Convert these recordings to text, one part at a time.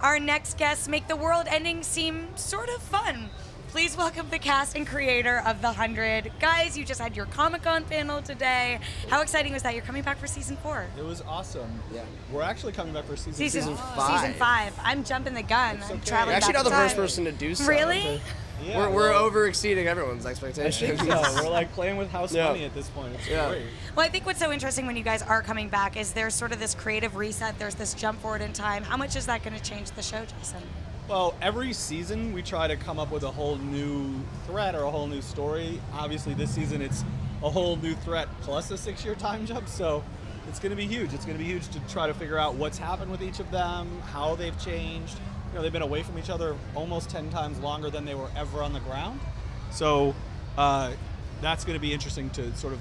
our next guests make the world ending seem sort of fun. Please welcome the cast and creator of The 100. Guys, you just had your Comic-Con panel today. How exciting was that? You're coming back for season 4. It was awesome. Yeah. We're actually coming back for season 5. Season 5. I'm jumping the gun. It's I'm okay. traveling You're actually back not the in first time. person to do so. Really? Yeah, We're over-exceeding everyone's I expectations. think so. We're like playing with house Yeah. money at this point. It's Yeah. great. Well, I think what's so interesting when you guys are coming back is there's sort of this creative reset. There's this jump forward in time. How much is that going to change the show, Jason? Well, every season we try to come up with a whole new threat or a whole new story. Obviously, this season it's a whole new threat plus a 6-year time jump. So it's going to be huge. It's going to be huge to try to figure out what's happened with each of them, how they've changed. You know, they've been away from each other almost 10 times longer than they were ever on the ground. So that's going to be interesting to sort of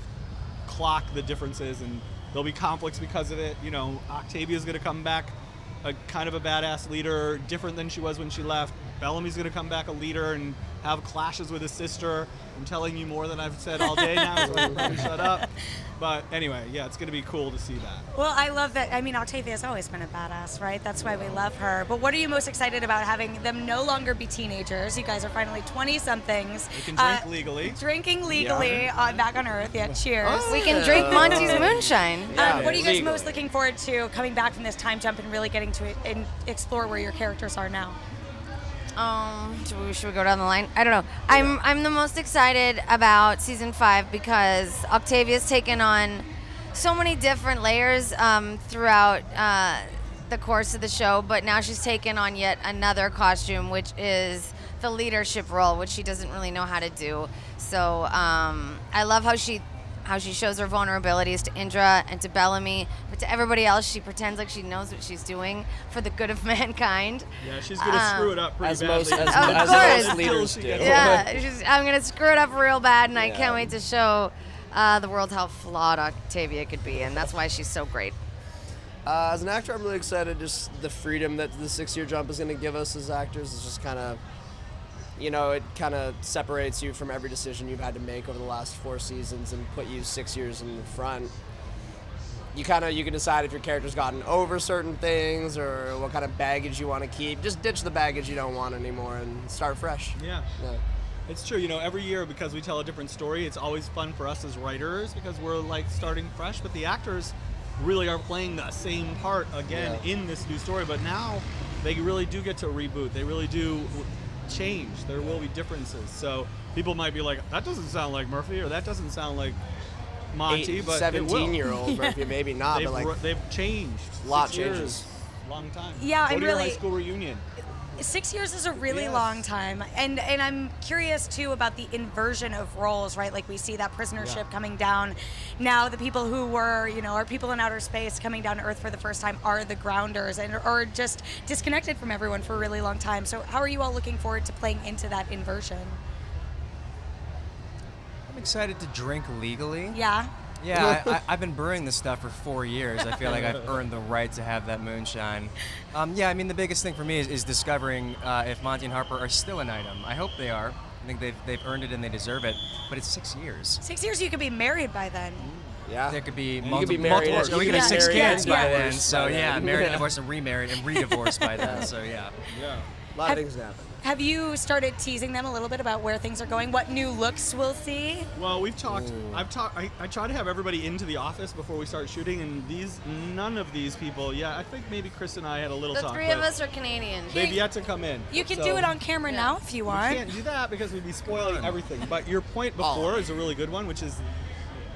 clock the differences, and there'll be conflicts because of it. You know, Octavia's going to come back a kind of a badass leader, different than she was when she left. Bellamy's going to come back a leader and have clashes with his sister. I'm telling you more than I've said all day now, so I'm probably shut up. But anyway, yeah, it's going to be cool to see that. Well, I love that. I mean, Octavia's always been a badass, right? That's why we love her. But what are you most excited about having them no longer be teenagers? You guys are finally 20-somethings. We can drink legally. Drinking legally back on Earth. Yeah, cheers. Oh, we can drink Monty's moonshine. What are you guys legally. most looking forward to coming back from this time jump and really getting to explore where your characters are now? Should we go down the line? I don't know. I'm the most excited about season 5 because Octavia's taken on so many different layers throughout the course of the show, but now she's taken on yet another costume, which is the leadership role, which she doesn't really know how to do. So I love how she shows her vulnerabilities to Indra and to Bellamy, but to everybody else, she pretends like she knows what she's doing for the good of mankind. Yeah, she's going to screw it up pretty As badly. most, Of as course. most leaders do. Yeah, I'm gonna screw it up real bad, and I Yeah. can't wait to show the world how flawed Octavia could be, and that's why she's so great. As an actor, I'm really excited. Just the freedom that the 6-year jump is going to give us as actors is just kind of, you know, it kind of separates you from every decision you've had to make over the last 4 seasons and put you 6 years in the front. You can decide if your character's gotten over certain things or what kind of baggage you want to keep. Just ditch the baggage you don't want anymore and start fresh. Yeah. Yeah. It's true, you know, every year because we tell a different story, it's always fun for us as writers because we're like starting fresh, but the actors really are playing the same part again in this new story, but now they really do get to reboot. They really do change. There will be differences. So people might be like, that doesn't sound like Murphy, or that doesn't sound like Monty, but 17-year-old Murphy, maybe not, but like they've changed. a lot 6 years, changes. long time. Yeah, Go I'm to your really- high school reunion. 6 years is a really Yes. long time, and I'm curious too about the inversion of roles, right? Like we see that prisoner ship coming down. Now the people who were, you know, are people in outer space coming down to Earth for the first time are the grounders, and or just disconnected from everyone for a really long time. So how are you all looking forward to playing into that inversion? I'm excited to drink legally. Yeah. Yeah, I've been brewing this stuff for 4 years. I feel like I've earned the right to have that moonshine. Yeah, I mean, the biggest thing for me is discovering if Monty and Harper are still an item. I hope they are. I think they've earned it and they deserve it. But it's 6 years. 6 years, you could be married by then. Yeah. There could be You could multiple. be married. multiple we You could could have be 6 married kids and by then. divorced So by yeah, then. married, Yeah. divorced, and remarried and re-divorced by then. So yeah. Yeah. A lot of things happen. Have you started teasing them a little bit about where things are going? What new looks we'll see? Well, we've talked. I try to have everybody into the office before we start shooting, and none of these people. Yeah, I think maybe Chris and I had a little The talk. 3 of us are Canadian. They've yet to come in. You can So do it on camera now if you We want. can't do that because we'd be spoiling everything. But your point before is a really good one, which is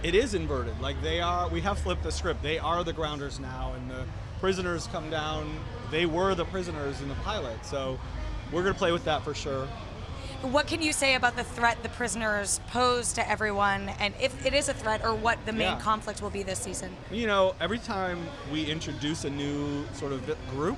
it is inverted. Like they are. We have flipped the script. They are the grounders now, and the prisoners come down. They were the prisoners in the pilot. So we're gonna play with that for sure. What can you say about the threat the prisoners pose to everyone, and if it is a threat, or what the main conflict will be this season? You know, every time we introduce a new sort of group,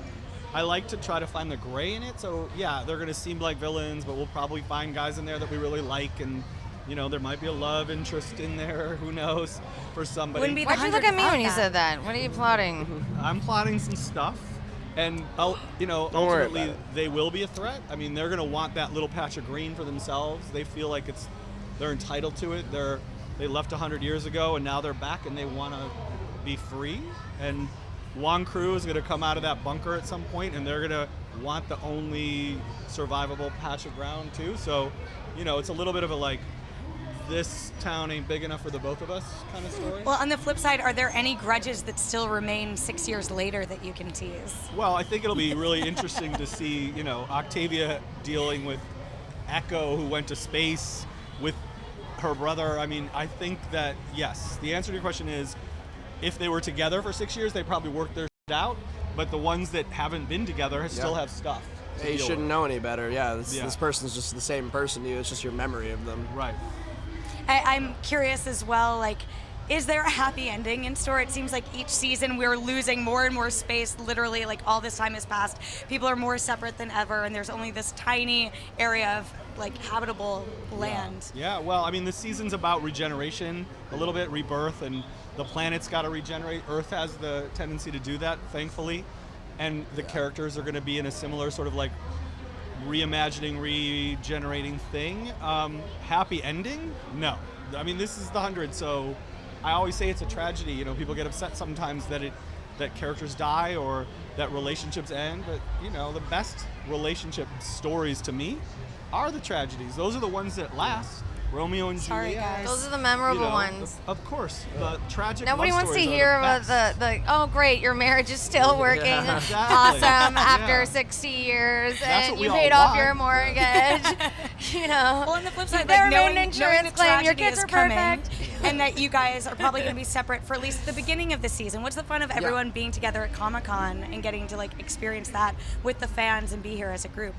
I like to try to find the gray in it. So yeah, they're going to seem like villains, but we'll probably find guys in there that we really like, and you know, there might be a love interest in there. Who knows? For somebody. Wouldn't be the Why'd you look at me 100 when you without said that? What are you plotting? I'm plotting some stuff, and you know, Don't worry ultimately about they will be a threat. I mean, they're going to want that little patch of green for themselves. They feel like they're entitled to it. They left 100 years ago, and now they're back, and they want to be free. And Wong Crew is going to come out of that bunker at some point, and they're going to want the only survivable patch of ground too. So, you know, it's a little bit of a like, this town ain't big enough for the both of us kind of story. Well, on the flip side, are there any grudges that still remain 6 years later that you can tease? Well, I think it'll be really interesting to see, you know, Octavia dealing with Echo, who went to space with her brother. I mean, I think that, yes, the answer to your question is, if they were together for 6 years, they probably worked their shit out, but the ones that haven't been together still have stuff. Yeah, you shouldn't know any better. Yeah, this person's just the same person to you. It's just your memory of them. Right. I'm curious as well, like, is there a happy ending in store? It seems like each season we're losing more and more space, literally, like all this time has passed. People are more separate than ever, and there's only this tiny area of like habitable land. Yeah, well, I mean, this season's about regeneration, a little bit, rebirth, and the planet's got to regenerate. Earth has the tendency to do that, thankfully, and the characters are going to be in a similar sort of like reimagining, regenerating thing. Happy ending? No. I mean, this is the 100, so I always say it's a tragedy. You know, people get upset sometimes that characters die or that relationships end, but you know, the best relationship stories to me are the tragedies. Those are the ones that last. Romeo and Sorry, Juliet. guys. Those are the memorable You know, ones. Of course, the tragic. Nobody love wants to stories are hear the about best. the oh great, your marriage is still working, Exactly. awesome after Yeah. 60 years, That's and what we you all paid off want. your mortgage. You know, Well, on the flip side, Never like made knowing, an insurance the claim, your tragedy kids is are coming, perfect. and that you guys are probably going to be separate for at least the beginning of the season. What's the fun of everyone being together at Comic-Con and getting to like experience that with the fans and be here as a group?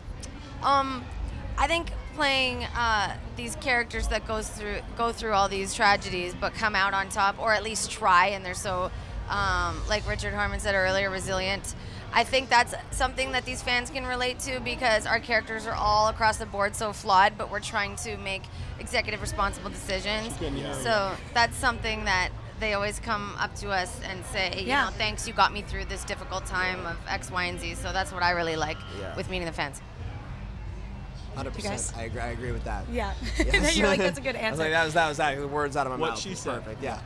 I think playing these characters that go through all these tragedies but come out on top, or at least try, and they're so like Richard Harmon said earlier, resilient. I think that's something that these fans can relate to, because our characters are all across the board so flawed, but we're trying to make executive responsible decisions. So that's something that they always come up to us and say, you know, thanks, you got me through this difficult time of X, Y, and Z. So that's what I really like with meeting the fans. 100%. I agree with that. Yeah. Yes. You're like, that's a good I was answer. like, that was the words out of my What mouth. she It's said. Perfect. Yeah.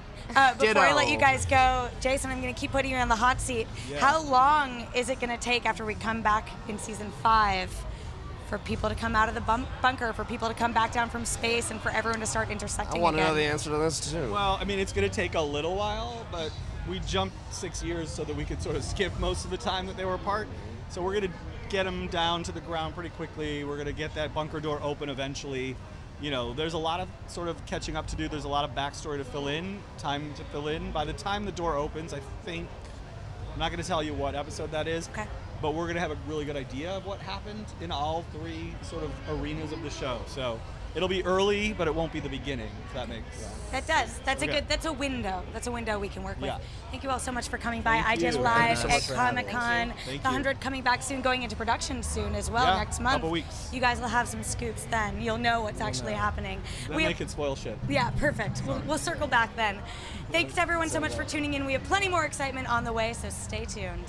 Before I let Ditto. you guys go, Jason, I'm going to keep putting you on the hot seat. Yeah. How long is it going to take after we come back in season 5 for people to come out of the bunker, for people to come back down from space, and for everyone to start intersecting I want to again? know the answer to this too. Well, I mean, it's going to take a little while, but we jumped 6 years so that we could sort of skip most of the time that they were apart. So we're going to get them down to the ground pretty quickly. We're going to get that bunker door open eventually. You know, there's a lot of sort of catching up to do. There's a lot of backstory to fill in, time to fill in. By the time the door opens, I think, I'm not going to tell you what episode that is, Okay. but we're going to have a really good idea of what happened in all 3 sort of arenas of the show. So it'll be early, but it won't be the beginning, if that makes sense. That does. That's Okay. a good. That's a window. That's a window we can work with. Yeah. Thank you all so much for coming by. Thank IGN you. Live Thank you so at much for having us. Comic-Con. Thank The you. 100 coming back soon, going into production soon as well Yeah, next month. couple weeks. You guys will have some scoops then. You'll know what's actually happening. Then We they have- could spoil shit. Yeah, perfect. We'll circle back then. Thanks everyone so much for tuning in. We have plenty more excitement on the way, so stay tuned.